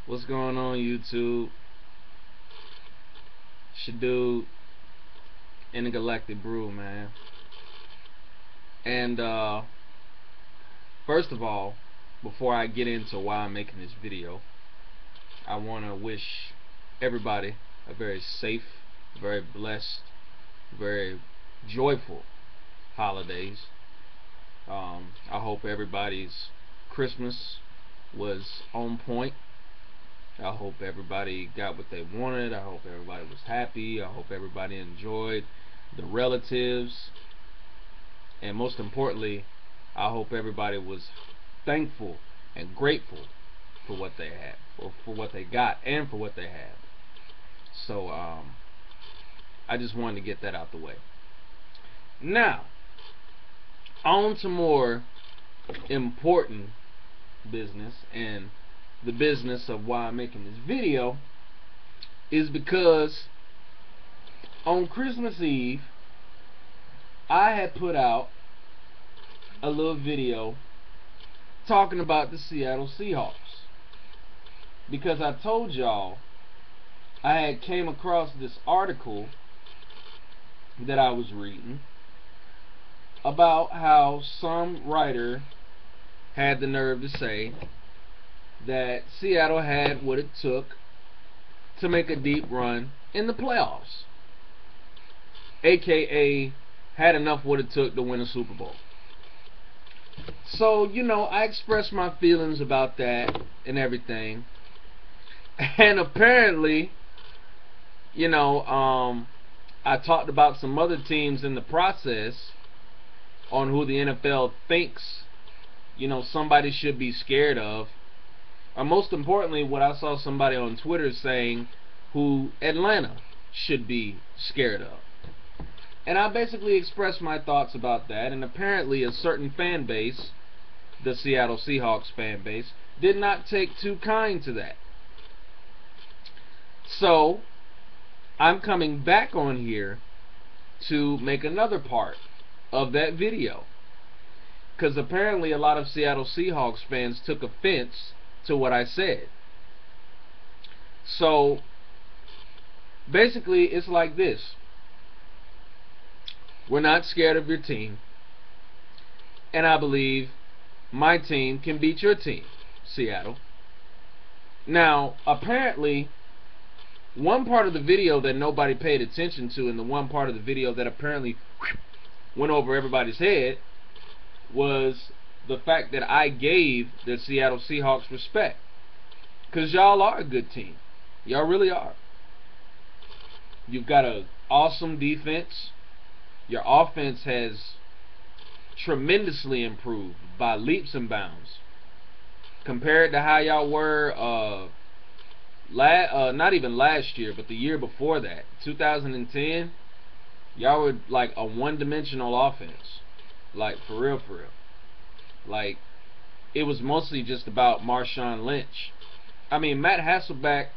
What's going on, YouTube? It's your dude, Intergalactic Brew, man. And first of all, before I get into why I'm making this video, I want to wish everybody a very safe, very blessed, very joyful holidays. I hope everybody's Christmas was on point. I hope everybody got what they wanted. I hope everybody was happy. I hope everybody enjoyed the relatives. And most importantly, I hope everybody was thankful and grateful for what they had, or for what they got, and for what they have. So I just wanted to get that out the way. Now, on to more important business, and the business of why I'm making this video is because on Christmas Eve I had put out a little video talking about the Seattle Seahawks, because I told y'all I had came across this article that I was reading about how some writer had the nerve to say that Seattle had what it took to make a deep run in the playoffs, aka had enough what it took to win a Super Bowl. So, I expressed my feelings about that and everything, and apparently, I talked about some other teams in the process on who the NFL thinks somebody should be scared of. Most importantly, what I saw somebody on Twitter saying who Atlanta should be scared of. And I basically expressed my thoughts about that, and apparently a certain fan base, the Seattle Seahawks fan base, did not take too kind to that. So, I'm coming back on here to make another part of that video, because apparently a lot of Seattle Seahawks fans took offense to what I said. So basically it's like this: we're not scared of your team, and I believe my team can beat your team, Seattle. Now apparently one part of the video that nobody paid attention to, and the one part of the video that apparently went over everybody's head, was the fact that I gave the Seattle Seahawks respect, because y'all are a good team. Y'all really are. You've got an awesome defense. Your offense has tremendously improved by leaps and bounds compared to how y'all were not even last year, but the year before that, 2010. Y'all were like a one-dimensional offense, like for real. Like, it was mostly just about Marshawn Lynch. I mean, Matt Hasselbeck,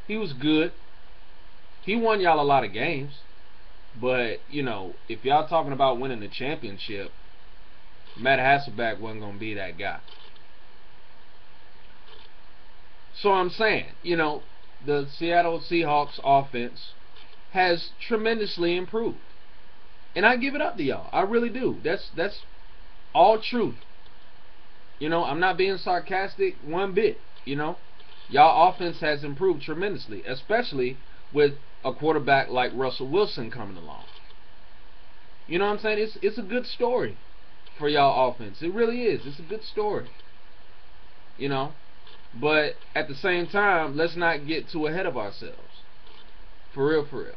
he was good. He won y'all a lot of games. But, if y'all talking about winning the championship, Matt Hasselbeck wasn't going to be that guy. So I'm saying, the Seattle Seahawks offense has tremendously improved. And I give it up to y'all. I really do. That's all truth. I'm not being sarcastic one bit. Y'all offense has improved tremendously, especially with a quarterback like Russell Wilson coming along. You know what I'm saying? It's a good story for y'all offense. It really is. It's a good story. But at the same time, let's not get too ahead of ourselves. For real.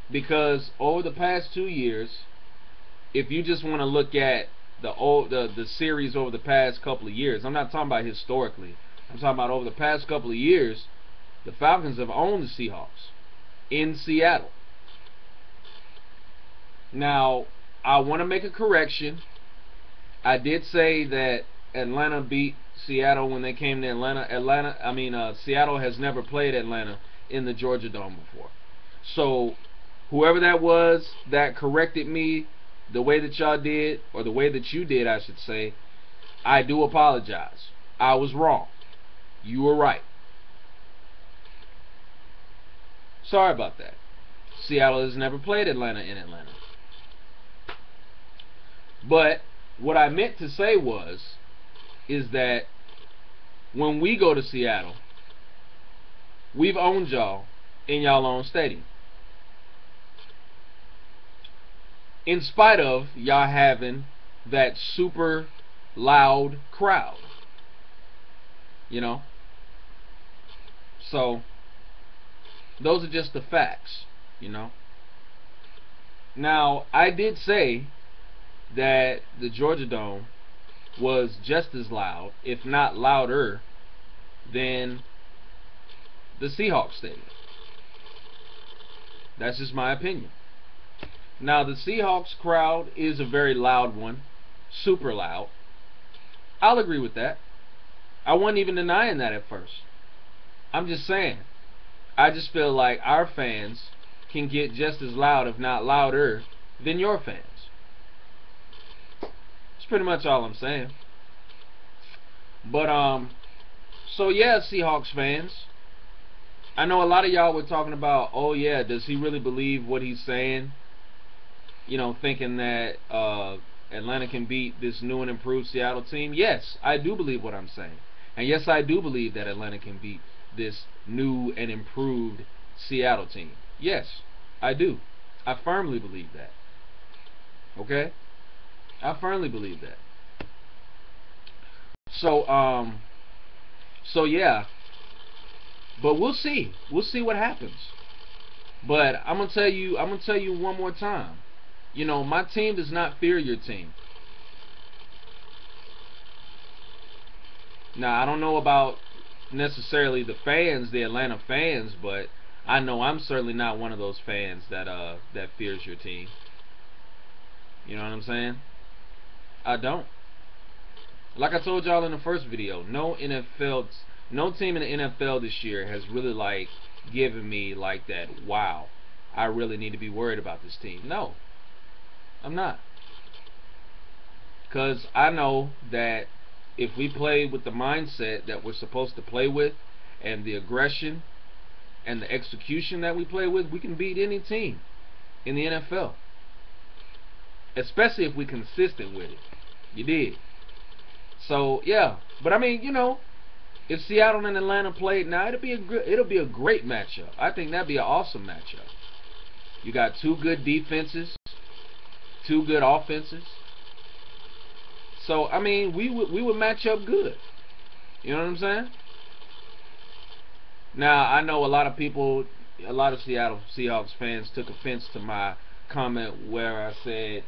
Because over the past 2 years, if you just want to look at the series over the past couple of years, I'm not talking about historically, I'm talking about over the past couple of years, the Falcons have owned the Seahawks in Seattle. Now, I want to make a correction. I did say that Atlanta beat Seattle when they came to Atlanta. Seattle has never played Atlanta in the Georgia Dome before. So whoever that was that corrected me the way that y'all did, or the way that you did, I should say, I do apologize. I was wrong. You were right. Sorry about that. Seattle has never played Atlanta in Atlanta. But what I meant to say is that when we go to Seattle, we've owned y'all in y'all own stadium. In spite of y'all having that super loud crowd. You know? So, those are just the facts, you know? Now, I did say that the Georgia Dome was just as loud, if not louder, than the Seahawks stadium. That's just my opinion. Now, the Seahawks crowd is a very loud one, super loud. I'll agree with that. I wasn't even denying that at first. I'm just saying, I just feel like our fans can get just as loud, if not louder, than your fans. That's pretty much all I'm saying. But, so yeah, Seahawks fans, I know a lot of y'all were talking about, oh yeah, does he really believe what he's saying? You know, thinking that Atlanta can beat this new and improved Seattle team. Yes, I do believe what I'm saying. And yes, I do believe that Atlanta can beat this new and improved Seattle team. Yes, I do. I firmly believe that. Okay? I firmly believe that. So yeah. But we'll see. We'll see what happens. But I'm gonna tell you one more time. You know, my team does not fear your team. Now, I don't know about necessarily the fans, the Atlanta fans, but I know I'm certainly not one of those fans that fears your team. You know what I'm saying? I don't. Like I told y'all in the first video, no team in the NFL this year has really like given me like that, wow, I really need to be worried about this team. No, I'm not. Because I know that if we play with the mindset that we're supposed to play with, and the aggression and the execution that we play with, we can beat any team in the NFL. Especially if we're consistent with it. You did. So yeah, but I mean, you know, if Seattle and Atlanta played now, it'll be a great matchup. I think that'd be an awesome matchup. You got two good defenses, two good offenses. So I mean, we would match up good. You know what I'm saying? Now I know a lot of people, a lot of Seattle Seahawks fans took offense to my comment where I said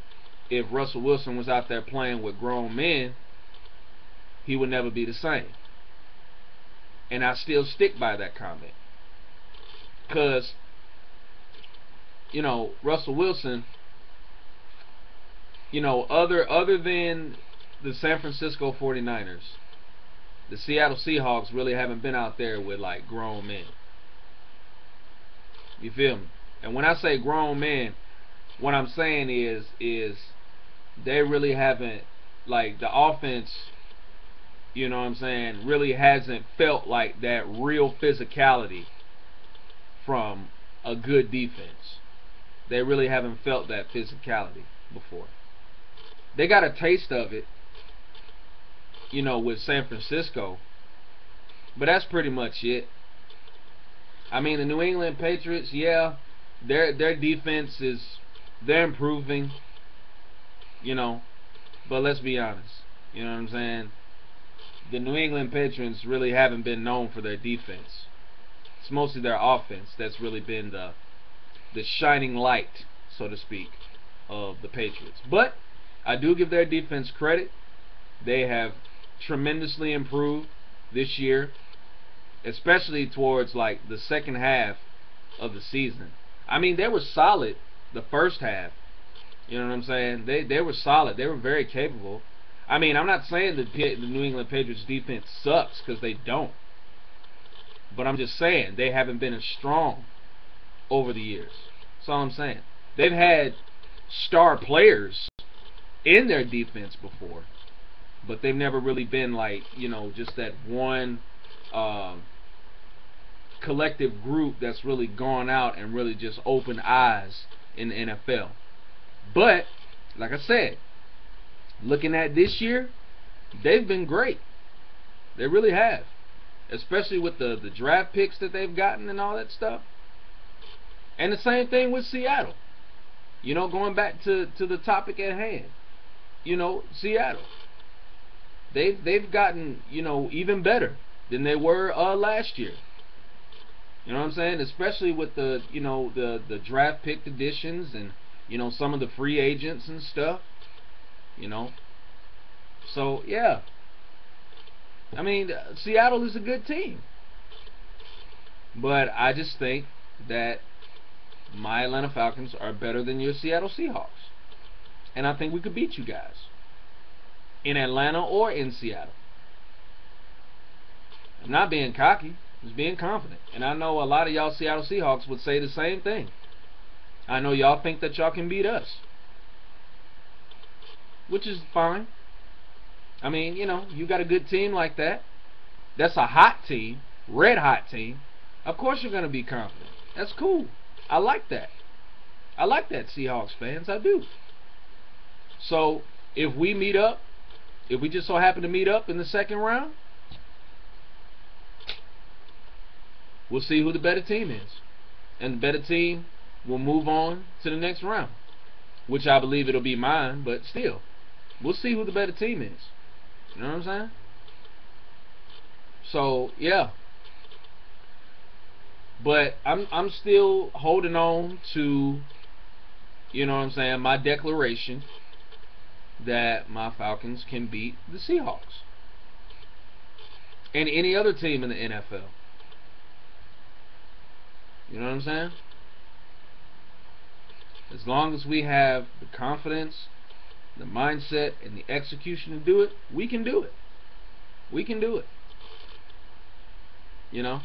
if Russell Wilson was out there playing with grown men, he would never be the same. And I still stick by that comment. Because, you know, Russell Wilson, you know, other than the San Francisco 49ers, the Seattle Seahawks really haven't been out there with like grown men. You feel me? And when I say grown men, what I'm saying is they really haven't, like, the offense, you know what I'm saying, really hasn't felt like that real physicality from a good defense. They really haven't felt that physicality before. They got a taste of it, you know, with San Francisco, but that's pretty much it. I mean, the New England Patriots, yeah, their defense they're improving, you know, but let's be honest, you know what I'm saying, the New England Patriots really haven't been known for their defense. It's mostly their offense that's really been the shining light, so to speak, of the Patriots. But I do give their defense credit. They have tremendously improved this year, especially towards like the second half of the season. I mean, they were solid the first half. You know what I'm saying? They were solid. They were very capable. I mean, I'm not saying that the New England Patriots defense sucks, because they don't. But I'm just saying they haven't been as strong over the years. That's all I'm saying. They've had star players in their defense before, but they've never really been like, you know, just that one collective group that's really gone out and really just opened eyes in the NFL. But like I said, looking at this year, they've been great. They really have, especially with the draft picks that they've gotten and all that stuff. And the same thing with Seattle. You know, going back to the topic at hand. You know, Seattle. They've gotten, you know, even better than they were last year. You know what I'm saying? Especially with the, you know, the draft pick additions and, you know, some of the free agents and stuff. You know. So yeah. I mean, Seattle is a good team. But I just think that my Atlanta Falcons are better than your Seattle Seahawks. And I think we could beat you guys. In Atlanta or in Seattle. I'm not being cocky. I'm just being confident. And I know a lot of y'all Seattle Seahawks would say the same thing. I know y'all think that y'all can beat us. Which is fine. I mean, you know, you got a good team like that. That's a hot team. Red hot team. Of course you're going to be confident. That's cool. I like that. I like that, Seahawks fans. I do. So, if we meet up, if we just so happen to meet up in the second round, we'll see who the better team is. And the better team will move on to the next round. Which I believe it'll be mine, but still. We'll see who the better team is. You know what I'm saying? So, yeah. But I'm still holding on to, you know what I'm saying, my declaration that my Falcons can beat the Seahawks and any other team in the NFL. You know what I'm saying? As long as we have the confidence, the mindset, and the execution to do it, we can do it. We can do it. You know?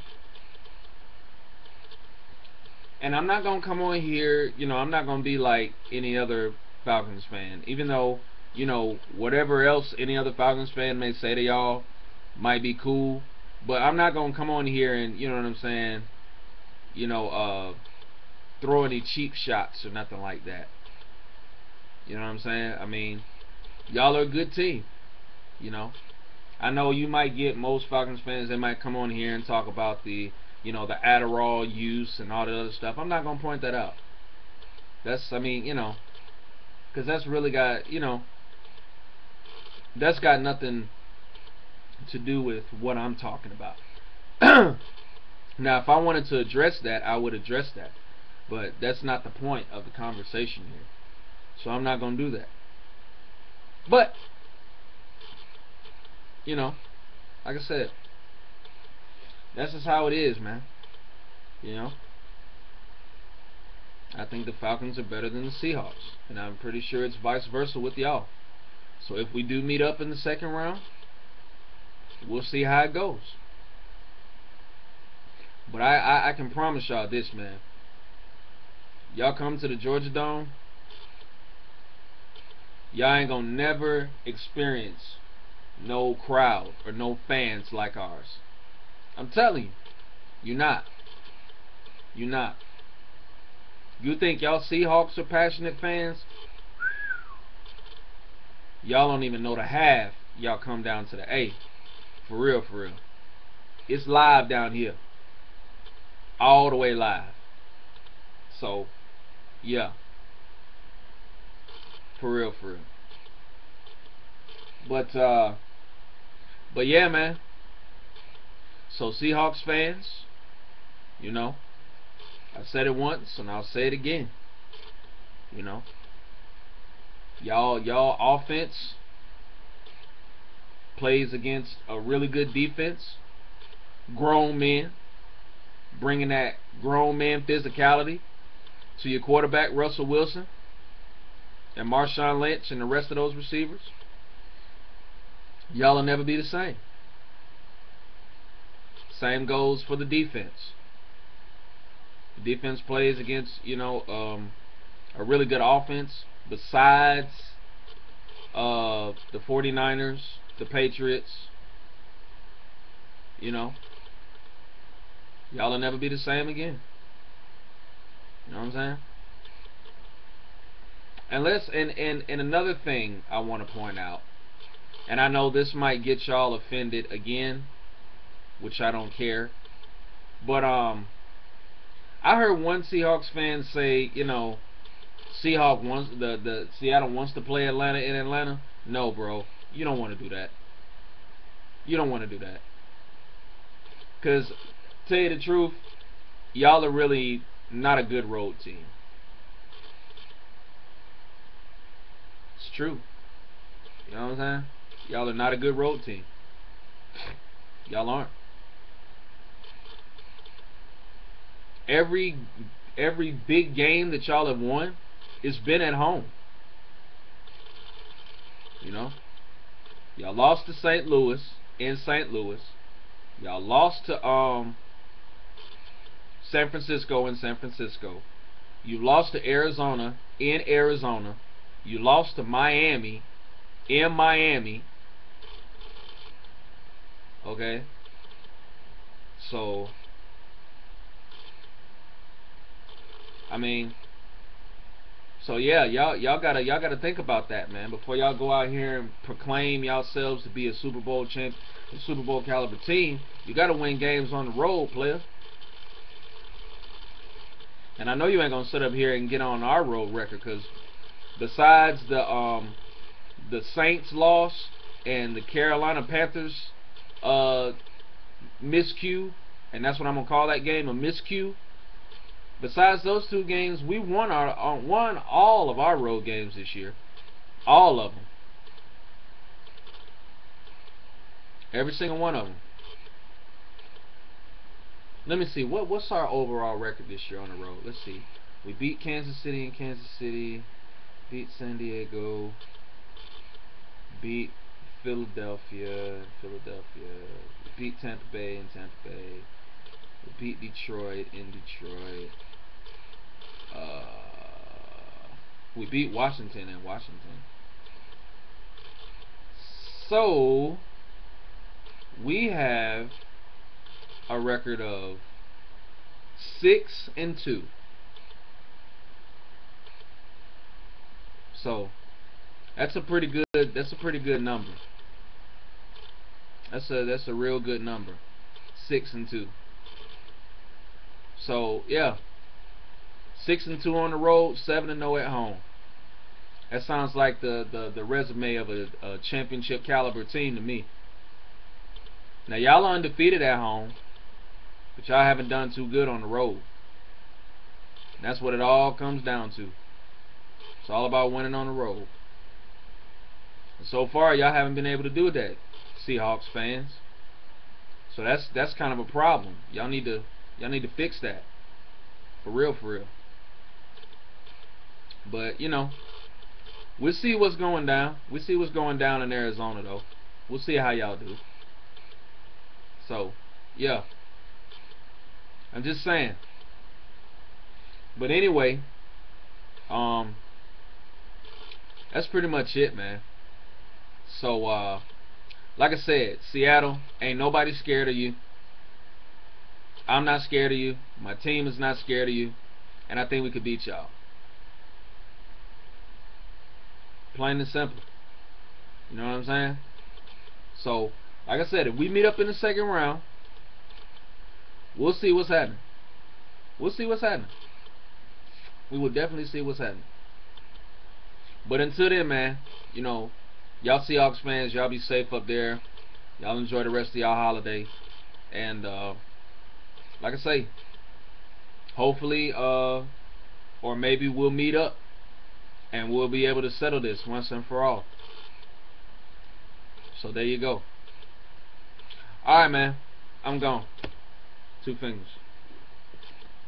And I'm not going to come on here, you know, I'm not going to be like any other Falcons fan. Even though, you know, whatever else any other Falcons fan may say to y'all might be cool. But I'm not going to come on here and, you know what I'm saying, you know, throw any cheap shots or nothing like that. You know what I'm saying? I mean, y'all are a good team. You know? I know you might get most Falcons fans, they might come on here and talk about the, you know, the Adderall use and all the other stuff. I'm not going to point that out. That's, I mean, you know, because that's really got, you know, that's got nothing to do with what I'm talking about. Now, if I wanted to address that, I would address that. But that's not the point of the conversation here. So I'm not going to do that. But, you know, like I said, that's just how it is, man. You know? I think the Falcons are better than the Seahawks. And I'm pretty sure it's vice versa with y'all. So if we do meet up in the second round, we'll see how it goes. But I can promise y'all this, man. Y'all come to the Georgia Dome, y'all ain't gonna never experience no crowd or no fans like ours. I'm telling you, you're not. You're not. You think y'all Seahawks are passionate fans? Y'all don't even know the half. Y'all come down to the A. For real, for real. It's live down here. All the way live. So, yeah. For real, for real. But yeah, man. So, Seahawks fans, you know, I said it once and I'll say it again. You know, y'all offense plays against a really good defense. Grown men, bringing that grown man physicality to your quarterback Russell Wilson and Marshawn Lynch and the rest of those receivers. Y'all will never be the same. Same goes for the defense. The defense plays against, you know, a really good offense besides the 49ers, the Patriots, you know. Y'all will never be the same again. You know what I'm saying? And another thing I want to point out, and I know this might get y'all offended again, which I don't care, but I heard one Seahawks fan say, you know, Seahawks wants the Seattle wants to play Atlanta in Atlanta. No, bro, you don't want to do that. You don't want to do that. Cause, tell you the truth, y'all are really not a good road team. It's true. You know what I'm saying? Y'all are not a good road team. Y'all aren't. Every big game that y'all have won, it's been at home. You know? Y'all lost to St. Louis in St. Louis. Y'all lost to San Francisco in San Francisco. You lost to Arizona in Arizona. You lost to Miami in Miami. Okay? So, I mean, so yeah, y'all gotta think about that, man, before y'all go out here and proclaim yourselves to be a Super Bowl champ, a Super Bowl caliber team. You gotta win games on the road, player. And I know you ain't gonna sit up here and get on our road record, because besides the Saints loss and the Carolina Panthers miscue, and that's what I'm gonna call that game, a miscue. Besides those two games, we won all of our road games this year. All of them. Every single one of them. Let me see. What's our overall record this year on the road? Let's see. We beat Kansas City in Kansas City. Beat San Diego. Beat Philadelphia. We beat Tampa Bay in Tampa Bay. We beat Detroit in Detroit. We beat Washington in Washington. So we have a record of 6-2. So that's a pretty good number. That's a real good number. 6-2. So yeah, 6-2 on the road, 7-0 at home. That sounds like the resume of a championship caliber team to me. Now y'all are undefeated at home, but y'all haven't done too good on the road. And that's what it all comes down to. It's all about winning on the road. And so far y'all haven't been able to do that, Seahawks fans. So that's kind of a problem. Y'all need to fix that. For real, for real. But, you know, we'll see what's going down. We'll see what's going down in Arizona, though. We'll see how y'all do. So, yeah. I'm just saying. But anyway, that's pretty much it, man. So, like I said, Seattle, ain't nobody scared of you. I'm not scared of you. My team is not scared of you. And I think we could beat y'all. Plain and simple. You know what I'm saying? So, like I said, if we meet up in the second round, we'll see what's happening. We'll see what's happening. We will definitely see what's happening. But until then, man, you know, y'all Seahawks fans, y'all be safe up there. Y'all enjoy the rest of y'all holiday. And, like I say, hopefully, or maybe we'll meet up and we'll be able to settle this once and for all. So there you go. Alright, man. I'm gone. 2 fingers.